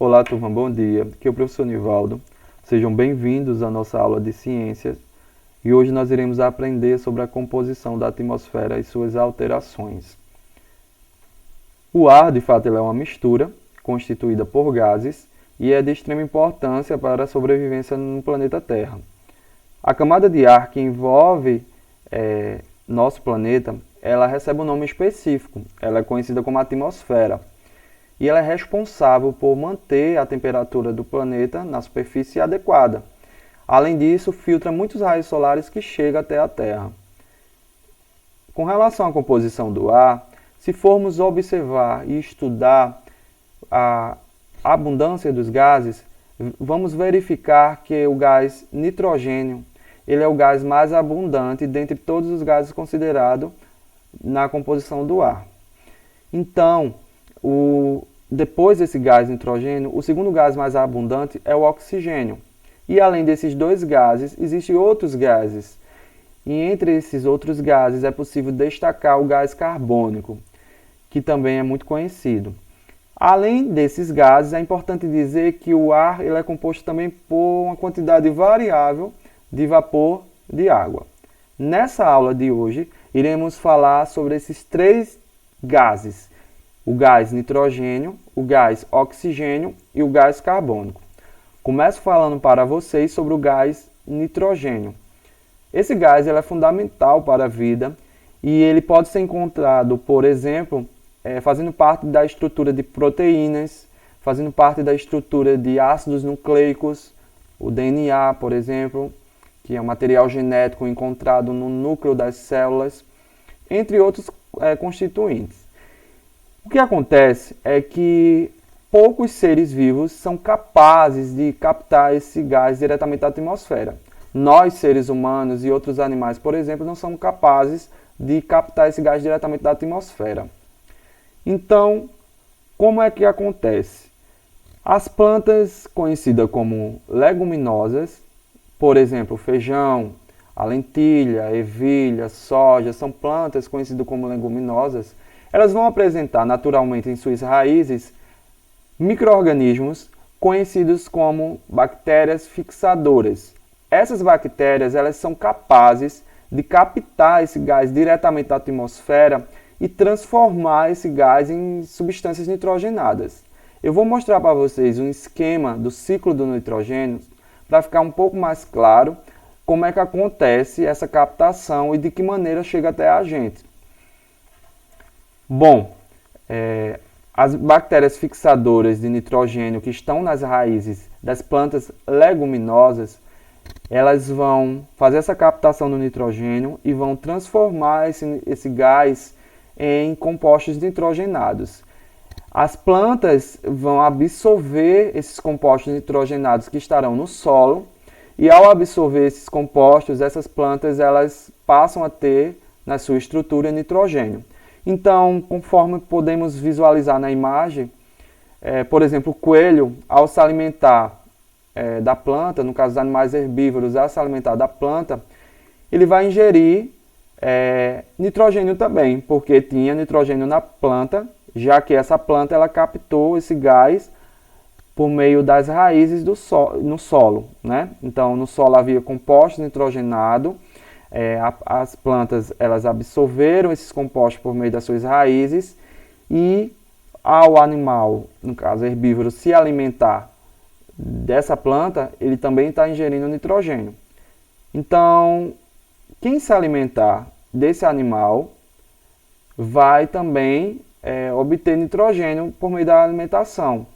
Olá, turma, bom dia. Aqui é o professor Nivaldo. Sejam bem-vindos à nossa aula de ciências. E hoje nós iremos aprender sobre a composição da atmosfera e suas alterações. O ar, de fato, ele é uma mistura constituída por gases e é de extrema importância para a sobrevivência no planeta Terra. A camada de ar que envolve nosso planeta, ela recebe um nome específico. Ela é conhecida como atmosfera. E ela é responsável por manter a temperatura do planeta na superfície adequada. Além disso, filtra muitos raios solares que chegam até a Terra. Com relação à composição do ar, se formos observar e estudar a abundância dos gases, vamos verificar que o gás nitrogênio ele é o gás mais abundante dentre todos os gases considerados na composição do ar. Então, depois desse gás nitrogênio, o segundo gás mais abundante é o oxigênio. E além desses dois gases, existem outros gases. E entre esses outros gases é possível destacar o gás carbônico, que também é muito conhecido. Além desses gases, é importante dizer que o ar ele é composto também por uma quantidade variável de vapor de água. Nessa aula de hoje, iremos falar sobre esses três gases: o gás nitrogênio, o gás oxigênio e o gás carbônico. Começo falando para vocês sobre o gás nitrogênio. Esse gás ele é fundamental para a vida e ele pode ser encontrado, por exemplo, fazendo parte da estrutura de proteínas, fazendo parte da estrutura de ácidos nucleicos, o DNA, por exemplo, que é um material genético encontrado no núcleo das células, entre outros constituintes. O que acontece é que poucos seres vivos são capazes de captar esse gás diretamente da atmosfera. Nós, seres humanos e outros animais, por exemplo, não somos capazes de captar esse gás diretamente da atmosfera. Então, como é que acontece? As plantas conhecidas como leguminosas, por exemplo, feijão, a lentilha, a ervilha, soja, são plantas conhecidas como leguminosas. Elas vão apresentar naturalmente em suas raízes micro-organismos conhecidos como bactérias fixadoras. Essas bactérias elas são capazes de captar esse gás diretamente da atmosfera e transformar esse gás em substâncias nitrogenadas. Eu vou mostrar para vocês um esquema do ciclo do nitrogênio para ficar um pouco mais claro como é que acontece essa captação e de que maneira chega até a gente. Bom, as bactérias fixadoras de nitrogênio que estão nas raízes das plantas leguminosas, elas vão fazer essa captação do nitrogênio e vão transformar esse gás em compostos nitrogenados. As plantas vão absorver esses compostos nitrogenados que estarão no solo e ao absorver esses compostos, essas plantas elas passam a ter na sua estrutura nitrogênio. Então, conforme podemos visualizar na imagem, por exemplo, o coelho, ao se alimentar da planta, no caso dos animais herbívoros, ao se alimentar da planta, ele vai ingerir nitrogênio também, porque tinha nitrogênio na planta, já que essa planta ela captou esse gás por meio das raízes no solo, né? Então, no solo havia composto nitrogenado, as plantas elas absorveram esses compostos por meio das suas raízes e ao animal, no caso herbívoro, se alimentar dessa planta, ele também está ingerindo nitrogênio. Então, quem se alimentar desse animal vai também obter nitrogênio por meio da alimentação,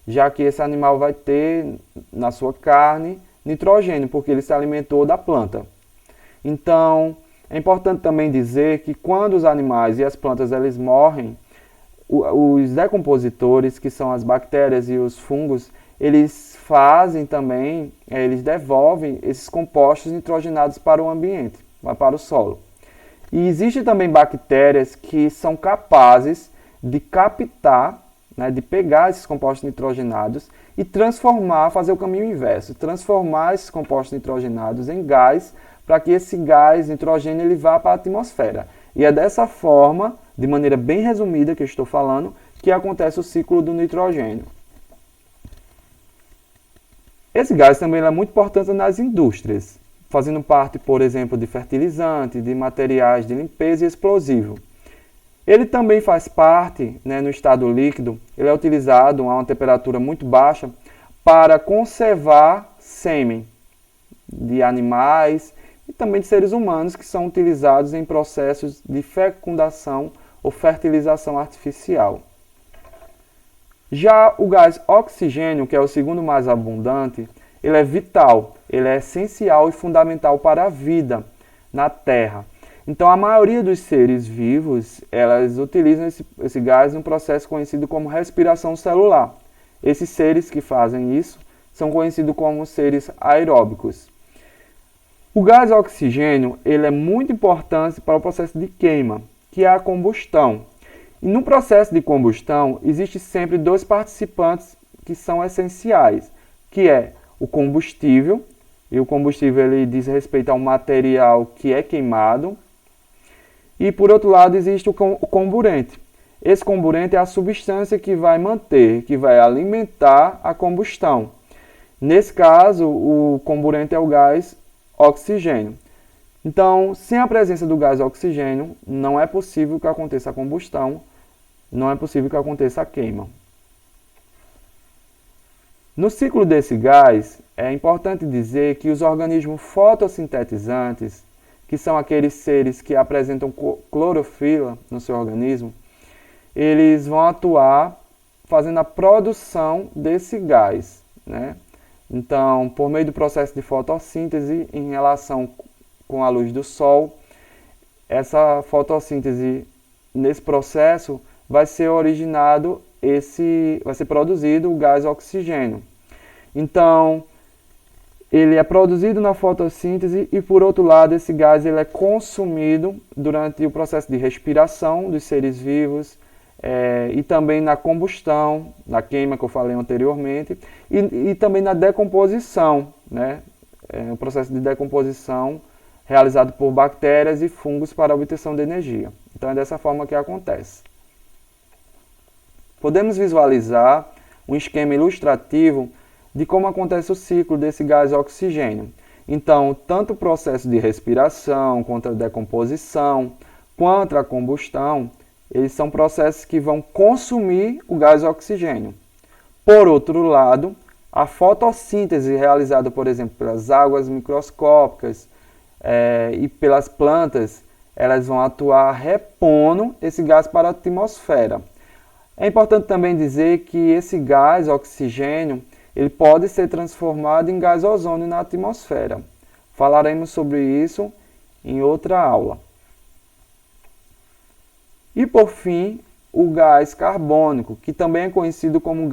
já que esse animal vai ter na sua carne nitrogênio, porque ele se alimentou da planta. Então, é importante também dizer que quando os animais e as plantas eles morrem, os decompositores, que são as bactérias e os fungos, eles fazem também, eles devolvem esses compostos nitrogenados para o ambiente, para o solo. E existem também bactérias que são capazes de captar, né, de pegar esses compostos nitrogenados e transformar, fazer o caminho inverso, transformar esses compostos nitrogenados em gás, para que esse gás nitrogênio ele vá para a atmosfera. E é dessa forma, de maneira bem resumida que eu estou falando, que acontece o ciclo do nitrogênio. Esse gás também é muito importante nas indústrias, fazendo parte, por exemplo, de fertilizante, de materiais de limpeza e explosivo. Ele também faz parte, né, no estado líquido, ele é utilizado a uma temperatura muito baixa para conservar sêmen de animais e também de seres humanos que são utilizados em processos de fecundação ou fertilização artificial. Já o gás oxigênio, que é o segundo mais abundante, ele é vital, ele é essencial e fundamental para a vida na Terra. Então, a maioria dos seres vivos, elas utilizam esse gás em um processo conhecido como respiração celular. Esses seres que fazem isso são conhecidos como seres aeróbicos. O gás oxigênio, ele é muito importante para o processo de queima, que é a combustão. E no processo de combustão, existe sempre dois participantes que são essenciais, que é o combustível, e o combustível ele diz respeito ao material que é queimado, e por outro lado existe o comburente. Esse comburente é a substância que vai manter, que vai alimentar a combustão. Nesse caso, o comburente é o gás oxigênio. Então, sem a presença do gás oxigênio, não é possível que aconteça a combustão, não é possível que aconteça a queima. No ciclo desse gás, é importante dizer que os organismos fotossintetizantes, que são aqueles seres que apresentam clorofila no seu organismo, eles vão atuar fazendo a produção desse gás, né? Então, por meio do processo de fotossíntese em relação com a luz do sol, essa fotossíntese, nesse processo, vai ser produzido o gás oxigênio. Então, ele é produzido na fotossíntese e, por outro lado, esse gás ele é consumido durante o processo de respiração dos seres vivos e também na combustão, na queima que eu falei anteriormente, e também na decomposição, né? O processo de decomposição realizado por bactérias e fungos para a obtenção de energia. Então é dessa forma que acontece. Podemos visualizar um esquema ilustrativo de como acontece o ciclo desse gás oxigênio. Então, tanto o processo de respiração, quanto a decomposição, quanto a combustão, eles são processos que vão consumir o gás oxigênio. Por outro lado, a fotossíntese realizada, por exemplo, pelas águas microscópicas e pelas plantas, elas vão atuar repondo esse gás para a atmosfera. É importante também dizer que esse gás oxigênio ele pode ser transformado em gás ozônio na atmosfera. Falaremos sobre isso em outra aula. E por fim, o gás carbônico, que também é conhecido como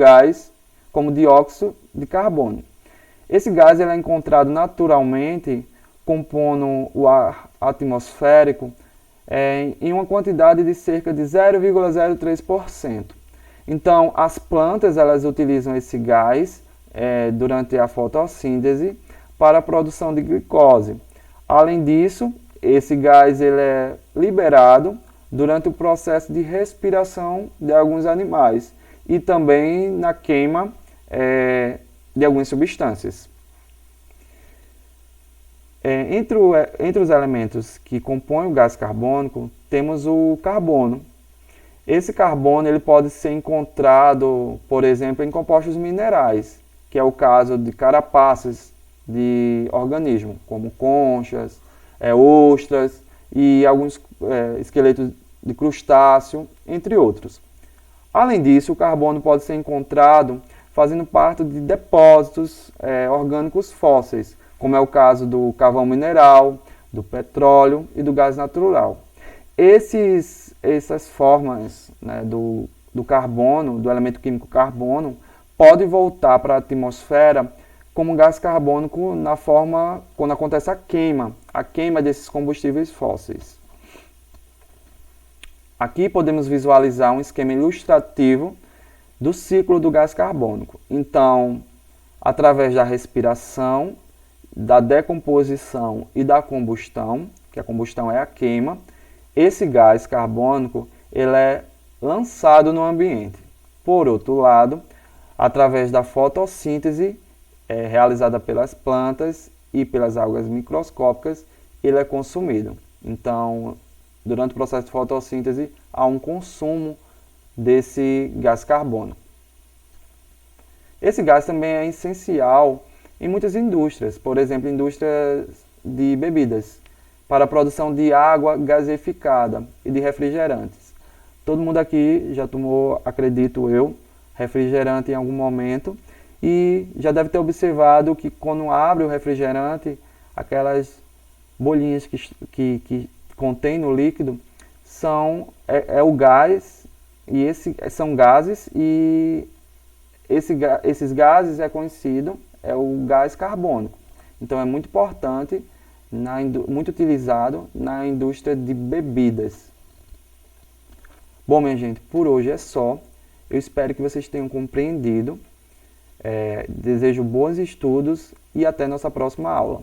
dióxido de carbono. Esse gás ele é encontrado naturalmente compondo o ar atmosférico em uma quantidade de cerca de 0,03%. Então, as plantas elas utilizam esse gás durante a fotossíntese para a produção de glicose. Além disso, esse gás ele é liberado durante o processo de respiração de alguns animais e também na queima de algumas substâncias. Entre os elementos que compõem o gás carbônico, temos o carbono. Esse carbono ele pode ser encontrado, por exemplo, em compostos minerais, que é o caso de carapaças de organismos, como conchas, ostras e alguns esqueletos de crustáceo, entre outros. Além disso, o carbono pode ser encontrado fazendo parte de depósitos orgânicos fósseis, como é o caso do carvão mineral, do petróleo e do gás natural. Essas formas, né, do carbono, do elemento químico carbono, podem voltar para a atmosfera como gás carbônico na forma quando acontece a queima desses combustíveis fósseis. Aqui podemos visualizar um esquema ilustrativo do ciclo do gás carbônico. Então, através da respiração, da decomposição e da combustão, que a combustão é a queima, esse gás carbônico ele é lançado no ambiente. Por outro lado, através da fotossíntese, realizada pelas plantas e pelas algas microscópicas, ele é consumido. Então, durante o processo de fotossíntese, há um consumo desse gás carbônico. Esse gás também é essencial em muitas indústrias, por exemplo, indústrias de bebidas, para a produção de água gaseificada e de refrigerantes. Todo mundo aqui já tomou, acredito eu, refrigerante em algum momento e já deve ter observado que quando abre o refrigerante, aquelas bolinhas que contém no líquido é o gás, e são gases, e esses gases é conhecido, é o gás carbônico. Então é muito importante, muito utilizado na indústria de bebidas. Bom, minha gente, por hoje é só. Eu espero que vocês tenham compreendido. Desejo bons estudos e até nossa próxima aula.